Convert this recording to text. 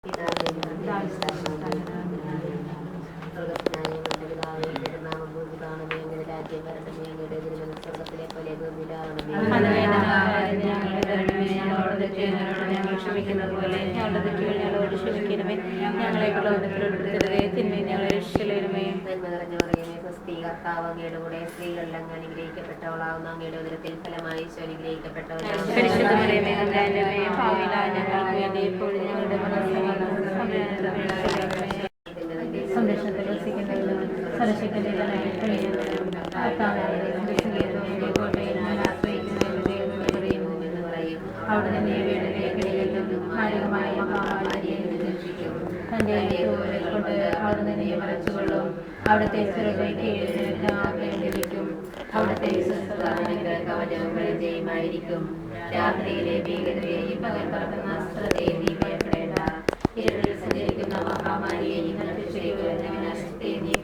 സ്വർഗത്തിലെ പോലെ ക്ഷമിക്കുന്നത് പോലെ ഞങ്ങളുടെ തെറ്റുകൾ ഞങ്ങളോട് ക്ഷമിക്കണമേ. ഞങ്ങളെ പ്രലോഭനത്തിലുൾപ്പെടുത്തരുതേ, തിന്മയിൽ ഞങ്ങളെ രക്ഷിക്കണമേ. കർത്താവ് അങ്ങയുടെ കൂടെ സ്ത്രീകളിൽ അങ്ങ് അനുഗ്രഹിക്കപ്പെട്ടവളാവുന്ന അങ്ങയുടെ ഉദരത്തിൽ ഫലമായി അനുഗ്രഹിക്കപ്പെട്ടവരാണ്. പരിശുദ്ധ മറിയമേ, തമ്പുരാന്റമ്മേ, പാപികളായ ഞങ്ങൾക്ക് വേണ്ടി ഇപ്പോഴും ഞങ്ങളുടെ സംരക്ഷണത്തിൽ വസിക്കുന്നവരും സർവശക്തനായ കഴിയുന്നവരും അവിടെ തന്നെ വീടിലേക്കിടയിലും മാരകമായ മഹാമാരിയെ തന്റെ കൊണ്ട് അവിടെ തന്നെ മറച്ചുകൊള്ളും. അവിടുത്തെ ചെറുപൈക്ക് എഴുന്നേൽക്കും. അവിടുത്തെ കവചമായിരിക്കും. രാത്രിയിലെ ഭീകരതയെയും പകൽ പറക്കുന്ന അസ്ത്രത്തെയും നീ ഭയപ്പെടേണ്ട. ഇരുളിൽ സഞ്ചരിക്കുന്ന മഹാമാരിയെ